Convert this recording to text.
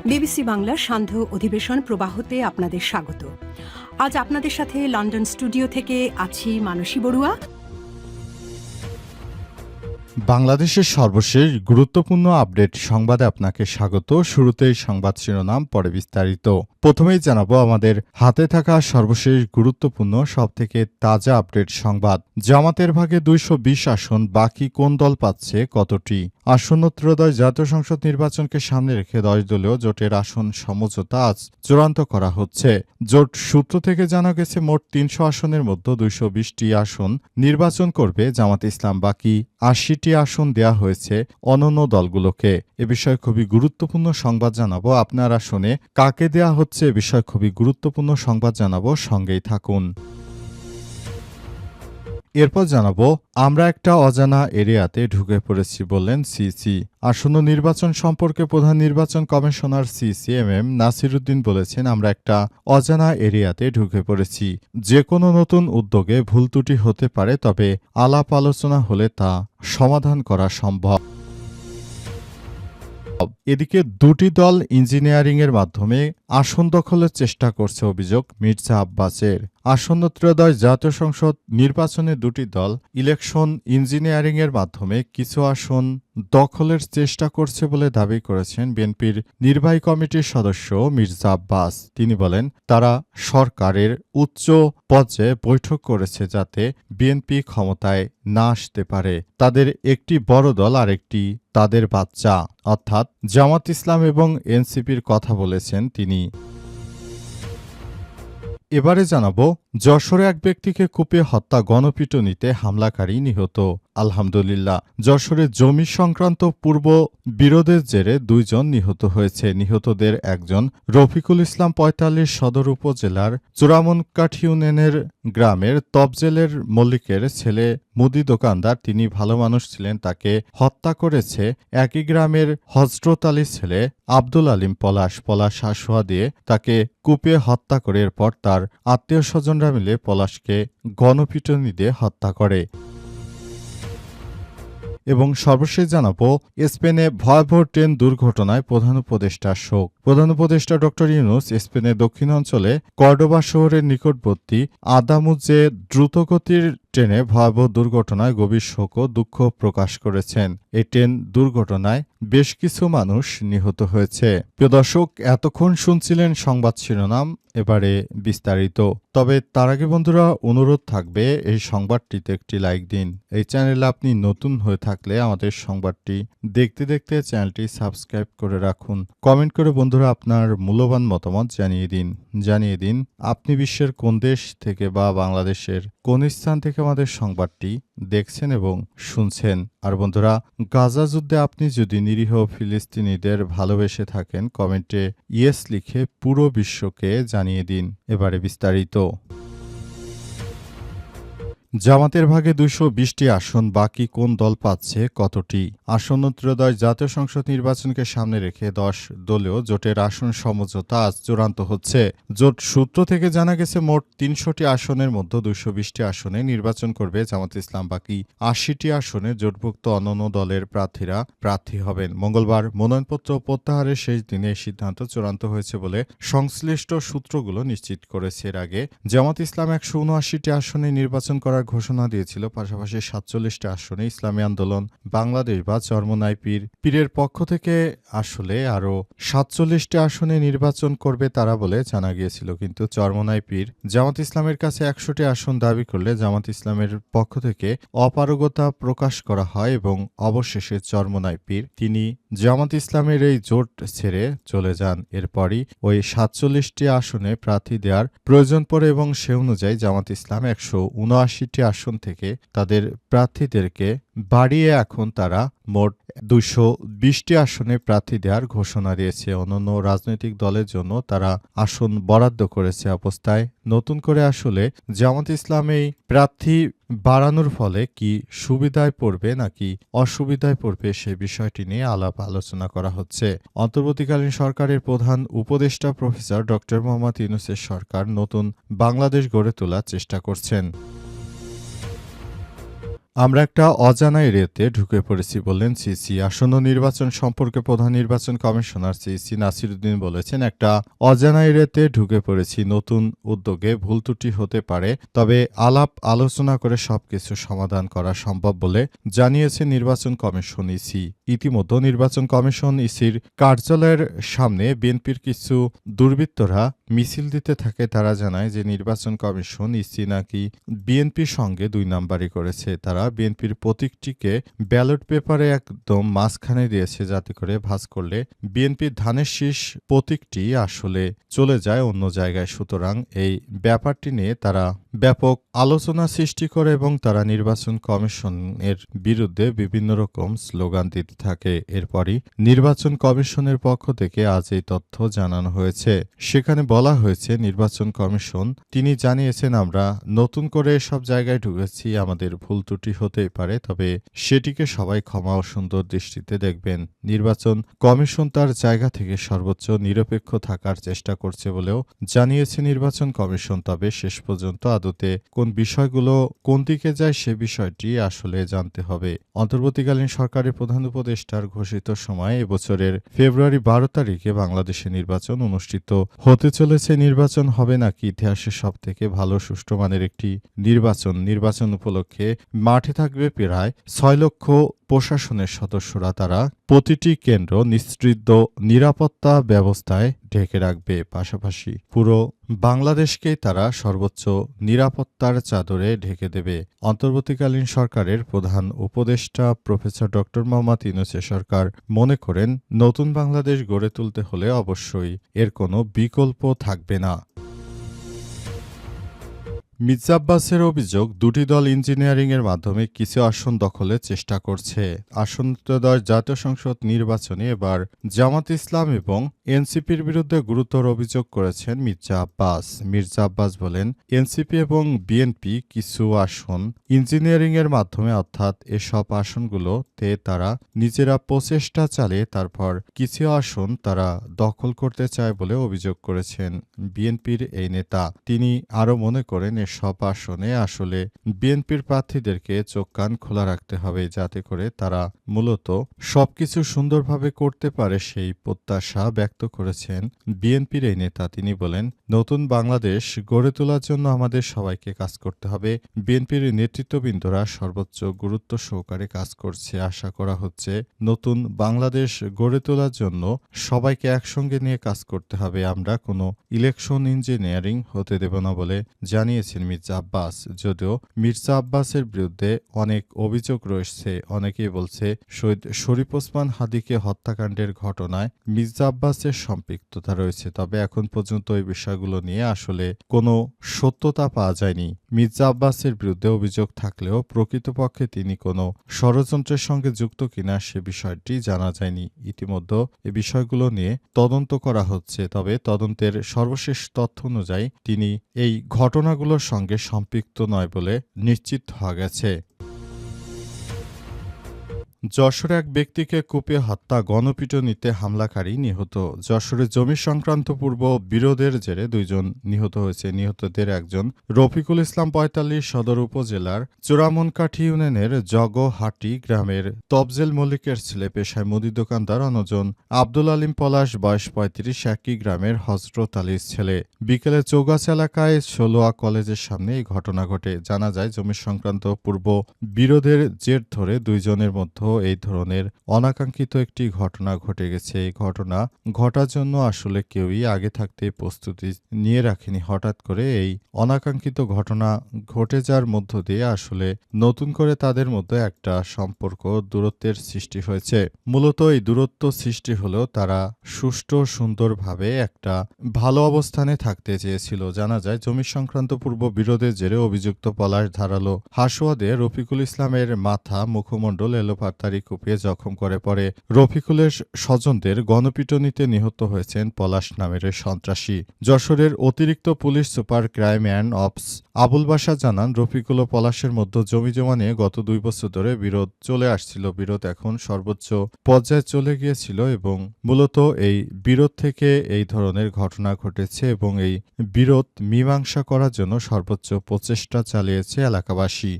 BBC বাংলার সান্ধ্য অধিবেশন প্রবাহতে আপনাদের স্বাগত। আজ আপনাদের সাথে লন্ডন স্টুডিও থেকে আছি মানসী বড়ুয়া। বাংলাদেশের সর্বশেষ গুরুত্বপূর্ণ আপডেট সংবাদে আপনাকে স্বাগত। শুরুতেই সংবাদ শিরোনাম, পরে বিস্তারিত। প্রথমেই জানাবো আমাদের হাতে থাকা সর্বশেষ গুরুত্বপূর্ণ সবথেকে তাজা আপডেট সংবাদ। জামাতের ভাগে 220 আসন, বাকি কোন দল পাচ্ছে কতটি? আসন্ন ত্রয়োদশ জাতীয় সংসদ নির্বাচনকে সামনে রেখে 10 দলীয় জোটের আসন সমঝোতা আজ চূড়ান্ত করা হচ্ছে। জোট সূত্র থেকে জানা গেছে মোট 300 আসনের মধ্যে 220টি আসন নির্বাচন করবে জামাত ইসলাম, বাকি 80টি আসন দেয়া হয়েছে অন্যান্য দলগুলোকে। এ বিষয়ে খুবই গুরুত্বপূর্ণ সংবাদ জানাবো। আপনার আসনে কাকে দেয়া হচ্ছে এ বিষয়ে খুবই গুরুত্বপূর্ণ সংবাদ জানাবো, সঙ্গেই থাকুন। এরপর জানাবো আমরা একটা অজানা এরিয়াতে ঢুকে পড়েছি বললেন সিসি। আসন্ন নির্বাচন সম্পর্কে প্রধান নির্বাচন কমিশনার সিসিএমএম নাসিরুদ্দিন বলেছেন, আমরা একটা অজানা এরিয়াতে ঢুকে পড়েছি। যে কোনো নতুন উদ্যোগে ভুল ত্রুটি হতে পারে, তবে আলাপ আলোচনা হলে তা সমাধান করা সম্ভব। এদিকে দুটি দল ইঞ্জিনিয়ারিংয়ের মাধ্যমে আসন দখলের চেষ্টা করছে অভিযোগ মির্জা আব্বাসের। আসন্ন ত্রয়োদশ জাতীয় সংসদ নির্বাচনে দুটি দল ইলেকশন ইঞ্জিনিয়ারিংয়ের মাধ্যমে কিছু আসন দখলের চেষ্টা করছে বলে দাবি করেছেন বিএনপির নির্বাহী কমিটির সদস্য মির্জা আব্বাস। তিনি বলেন, তারা সরকারের উচ্চ পর্যায়ে বৈঠক করেছে যাতে বিএনপি ক্ষমতায় না আসতে পারে। তাদের একটি বড় দল আর একটি তাদের বাচ্চা, অর্থাৎ জামাত ইসলাম এবং এনসিপির কথা বলেছেন তিনি। এবারে জানাবো যশোরে এক ব্যক্তিকে কুপিয়ে হত্যা, গণপিটুনিতে হামলাকারী নিহত। আলহামদুলিল্লাহ, যশোরে জমি সংক্রান্ত পূর্ব বিরোধের জেরে 2 জন নিহত হয়েছে। নিহতদের একজন রফিকুল ইসলাম 45 সদর উপজেলার চূড়ামনকাঠি ইউনিয়নের গ্রামের তবজেলের মল্লিকের ছেলে, মুদি দোকানদার। তিনি ভালো মানুষ ছিলেন, তাকে হত্যা করেছে একই গ্রামের হজরত আলীর ছেলে আব্দুল আলিম পলাশ হাসুয়া দিয়ে তাকে কুপিয়ে হত্যা করে এরপর তার আত্মীয় স্বজনরা মিলে পলাশকে গণপিটুনি দিয়ে হত্যা করে। এবং সর্বশেষ জানাবো স্পেনে ভয়াবহ ট্রেন দুর্ঘটনায় প্রধান উপদেষ্টার শোক। প্রধান উপদেষ্টা ডক্টর ইউনূস স্পেনের দক্ষিণাঞ্চলে কর্ডোবা শহরের নিকটবর্তী আদামুজে দ্রুতগতির ট্রেনে ভয়াবহ দুর্ঘটনায় গভীর শোক ও দুঃখ প্রকাশ করেছেন। এই ট্রেন দুর্ঘটনায় বেশ কিছু মানুষ নিহত হয়েছে। প্রিয় দর্শক, এতক্ষণ শুনছিলেন সংবাদ শিরোনাম, এবারে বিস্তারিত। তবে তার আগে বন্ধুরা, অনুরোধ থাকবে এই সংবাদটিতে একটি লাইক দিন। এই চ্যানেলে আপনি নতুন হয়ে থাকলে আমাদের সংবাদটি দেখতে দেখতে চ্যানেলটি সাবস্ক্রাইব করে রাখুন। কমেন্ট করে বন্ধুরা আপনার মূল্যবান মতামত জানিয়ে দিন আপনি বিশ্বের কোন দেশ থেকে বা বাংলাদেশের কোন স্থান থেকে আমাদের সংবাদটি দেখছেন এবং শুনছেন। আর বন্ধুরা, গাজা যুদ্ধে আপনি যদি নিরীহ ফিলিস্তিনিদের ভালোবেসে থাকেন, কমেন্টে ইয়েস লিখে পুরো বিশ্বকে জানিয়ে দিন। এবারে বিস্তারিত। জামাতের ভাগে 220টি আসন, বাকি কোন দল পাচ্ছে কতটি? আসন্ন ত্রয়োদশ জাতীয় সংসদ নির্বাচনকে সামনে রেখে 10 দলীয় জোটের আসন সমঝোতা আজ চূড়ান্ত হচ্ছে। জোট সূত্র থেকে জানা গেছে মোট 300টি আসনের মধ্যে 220টি আসনে নির্বাচন করবে জামাত ইসলাম, বাকি 80টি আসনে জোটভুক্ত অন্যান্য দলের প্রার্থীরা প্রার্থী হবেন। মঙ্গলবার মনোনয়নপত্র প্রত্যাহারের শেষ দিনে এই সিদ্ধান্ত চূড়ান্ত হয়েছে বলে সংশ্লিষ্ট সূত্রগুলো নিশ্চিত করেছে। এর আগে জামাত ইসলাম 179টি আসনে নির্বাচন করার ঘোষণা দিয়েছিল। পাশাপাশি 47টি আসনে ইসলামী আন্দোলন বাংলাদেশ বা চরমোনাই পীরের পক্ষ থেকে আসলে আরও 47টি আসনে নির্বাচন করবে তারা বলে জানা গিয়েছিল। কিন্তু চরমোনাই পীর জামাত ইসলামের কাছে 100টি আসন দাবি করলে জামাত ইসলামের পক্ষ থেকে অপারগতা প্রকাশ করা হয় এবং অবশেষে চরমোনাই পীর তিনি জামাত ইসলামের এই জোট ছেড়ে চলে যান। এরপরই ওই 47টি আসনে প্রার্থী দেওয়ার প্রয়োজন পড়ে এবং সে অনুযায়ী জামাত ইসলাম 179টি আসন থেকে তাদের প্রার্থীদেরকে বাড়িয়ে এখন তারা মোট 220টি আসনে প্রার্থী দেওয়ার ঘোষণা দিয়েছে। অন্যান্য রাজনৈতিক দলের জন্য তারা আসন বরাদ্দ করেছে। অবস্থায় নতুন করে আসলে জামাত ইসলাম এই প্রার্থী বাড়ানোর ফলে কি সুবিধায় পড়বে নাকি অসুবিধায় পড়বে সে বিষয়টি নিয়ে আলাপ আলোচনা করা হচ্ছে। অন্তর্বর্তীকালীন সরকারের প্রধান উপদেষ্টা প্রফেসর ডক্টর মোহাম্মদ ইউনূসের সরকার নতুন বাংলাদেশ গড়ে তোলার চেষ্টা করছেন। আমরা একটা অজানা এরিয়াতে ঢুকে পড়েছি বললেন সিসি। আসন্ন নির্বাচন সম্পর্কে প্রধান নির্বাচন কমিশনার সিসি নাসিরুদ্দিন বলেছেন, একটা অজানা এরিয়াতে ঢুকে পড়েছি। নতুন উদ্যোগে ভুল ত্রুটি হতে পারে, তবে আলাপ আলোচনা করে সবকিছু সমাধান করা সম্ভব বলে জানিয়েছে নির্বাচন কমিশন ইসি। ইতিমধ্যে নির্বাচন কমিশন ইসির কার্যালয়ের সামনে বিএনপির কিছু দুর্বৃত্তরা মিছিল দিতে থাকে। তারা জানায় যে নির্বাচন কমিশন ইসি নাকি বিএনপির সঙ্গে দুই নাম্বারি করেছে। তারা বিএনপির প্রতীকটিকে ব্যালট পেপারে একদম মাঝখানে দিয়েছে, যাতে করে ভাঁজ করলে বিএনপির ধানের শীষ প্রতীকটি আসলে চলে যায় অন্য জায়গায়। সুতরাং এই ব্যাপারটি নিয়ে তারা ব্যাপক আলোচনা সৃষ্টি করে এবং তারা নির্বাচন কমিশনের বিরুদ্ধে বিভিন্ন রকম স্লোগান দিতে থাকে। এরপরই নির্বাচন কমিশনের পক্ষ থেকে আজ এই তথ্য জানানো হয়েছে। সেখানে বলা হয়েছে, নির্বাচন কমিশন তিনি জানিয়েছেন, আমরা নতুন করে সব জায়গায় ঢুকেছি, আমাদের ভুল ত্রুটি হতেই পারে, তবে সেটিকে সবাই ক্ষমা ও সুন্দর দৃষ্টিতে দেখবেন। নির্বাচন কমিশন তার জায়গা থেকে সর্বোচ্চ নিরপেক্ষ থাকার চেষ্টা করছে বলেও জানিয়েছে নির্বাচন কমিশন। তবে শেষ পর্যন্ত আদতে কোন বিষয়গুলো কোন দিকে যায় সে বিষয়টি আসলে জানতে হবে। অন্তর্বর্তীকালীন সরকারের প্রধান উপদেষ্টার ঘোষিত সময় এবছরের ফেব্রুয়ারি 12 তারিখে বাংলাদেশে নির্বাচন অনুষ্ঠিত হতে চলেছে। নির্বাচন হবে নাকি ইতিহাসের সবথেকে ভালো সুষ্ঠু মানের একটি নির্বাচন উপলক্ষে মাঠে থাকবে প্রায় 6 লক্ষ প্রশাসনের সদস্যরা। তারা প্রতিটি কেন্দ্র নিশ্চিত নিরাপত্তা ব্যবস্থায় ঢেকে রাখবে। পাশাপাশি পুরো বাংলাদেশকেই তারা সর্বোচ্চ নিরাপত্তার চাদরে ঢেকে দেবে। অন্তর্বর্তীকালীন সরকারের প্রধান উপদেষ্টা প্রফেসর ড. মোহাম্মদ ইউনূসের সরকার মনে করেন, নতুন বাংলাদেশ গড়ে তুলতে হলে অবশ্যই এর কোনো বিকল্প থাকবে না। মির্জা আব্বাসের অভিযোগ, দুটি দল ইঞ্জিনিয়ারিংয়ের মাধ্যমে কিছু আসন দখলের চেষ্টা করছে। আসন্ন জাতীয় সংসদ নির্বাচনে এবার জামাত ইসলাম এবং এনসিপির বিরুদ্ধে গুরুতর অভিযোগ করেছেন মির্জা আব্বাস। মির্জা আব্বাস বলেন, এনসিপি এবং বিএনপি কিছু আসন ইঞ্জিনিয়ারিংয়ের মাধ্যমে, অর্থাৎ এসব আসনগুলোতে তারা নিজেরা প্রচেষ্টা চালিয়ে তারপর কিছু আসন তারা দখল করতে চায় বলে অভিযোগ করেছেন বিএনপির এই নেতা। তিনি আরও মনে করেন, সব আসনে আসলে বিএনপির প্রার্থীদেরকে চোখ কান খোলা রাখতে হবে, যাতে করে তারা মূলত সবকিছু সুন্দরভাবে করতে পারে, সেই প্রত্যাশা ব্যক্ত করেছেন বিএনপির এই নেতা। তিনি বলেন, নতুন বাংলাদেশ গড়ে তোলার জন্য আমাদের সবাইকে কাজ করতে হবে। বিএনপির নেতৃত্ববৃন্দরা সর্বোচ্চ গুরুত্ব সহকারে কাজ করছে। আশা করা হচ্ছে নতুন বাংলাদেশ গড়ে তোলার জন্য সবাইকে একসঙ্গে নিয়ে কাজ করতে হবে। আমরা কোনো ইলেকশন ইঞ্জিনিয়ারিং হতে দেব না বলে জানিয়েছেন মির্জা আব্বাস। যদিও মির্জা আব্বাসের বিরুদ্ধে অনেক অভিযোগ রয়েছে। অনেকেই বলছে, শহীদ শরীফ ওসমান হাদিকে হত্যাকাণ্ডের ঘটনায় মির্জা আব্বাসের সম্পৃক্ততা রয়েছে। তবে এখন পর্যন্ত এই বিষয়গুলো নিয়ে আসলে কোনো সত্যতা পাওয়া যায়নি। মির্জা আব্বাসের বিরুদ্ধে অভিযোগ থাকলেও প্রকৃতপক্ষে তিনি কোনো ষড়যন্ত্রের সঙ্গে যুক্ত কিনা সে বিষয়টি জানা যায়নি। ইতিমধ্যে এই বিষয়গুলো নিয়ে তদন্ত করা হচ্ছে। তবে তদন্তের সর্বশেষ তথ্য অনুযায়ী তিনি এই ঘটনাগুলোর সঙ্গে সম্পৃক্ত নয় বলে নিশ্চিত হওয়া গেছে। যশোরে এক ব্যক্তিকে কুপিয়ে হত্যা, গণপিটুনিতে হামলাকারী নিহত। যশোরে জমি সংক্রান্ত পূর্ব বিরোধের জেরে দুইজন নিহত হয়েছে। নিহতদের একজন রফিকুল ইসলাম ৪৫ সদর উপজেলার চোরামনকাঠি ইউনিয়নের জগহাটি গ্রামের তফজেল মল্লিকের ছেলে, পেশায় মুদি দোকানদার। অন্যজন আব্দুল আলিম পলাশ, বয়স ৩৫, একই গ্রামের হজরত আলীর ছেলে। বিকেলে চৌগাছ এলাকায় ষোলোয়া কলেজের সামনে এই ঘটনা ঘটে। জানা যায়, জমি সংক্রান্ত পূর্ব বিরোধের জের ধরে দুইজনের মধ্যে এই ধরনের অনাকাঙ্ক্ষিত একটি ঘটনা ঘটে গেছে। এই ঘটনা ঘটার জন্য আসলে কেউই আগে থাকতে প্রস্তুতি নিয়ে রাখেনি। হঠাৎ করে এই অনাকাঙ্ক্ষিত ঘটনা ঘটে যাওয়ার মধ্য দিয়ে আসলে নতুন করে তাদের মধ্যে একটা সম্পর্ক, দূরত্বের সৃষ্টি হয়েছে। মূলত এই দূরত্ব সৃষ্টি হলেও তারা সুষ্ঠু সুন্দরভাবে একটা ভালো অবস্থানে থাকতে চেয়েছিল। জানা যায়, জমি সংক্রান্ত পূর্ব বিরোধের জেরে অভিযুক্ত পলাশ ধারালো হাসুয়া দিয়ে রফিকুল ইসলামের মাথা, মুখমণ্ডল, এলোপাতাড়ি কুপিয়ে জখম করে। পরে রফিকুলের স্বজনদের গণপিটুনিতে নিহত হয়েছেন পলাশ নামের সন্ত্রাসী। যশোরের অতিরিক্ত police super crime and ops Abul Basha জানান, রফিকুল ও পলাশের মধ্যে জমি জমা নিয়ে গত ২ বছর ধরে বিরোধ চলে আসছিল। বিরোধ এখন সর্বোচ্চ পর্যায়ে চলে গিয়েছিল এবং মূলত এই বিরোধ থেকে এই ধরনের ঘটনা ঘটেছে এবং এই বিরোধ মীমাংসা করার জন্য সর্বোচ্চ প্রচেষ্টা চালিয়েছে এলাকাবাসী।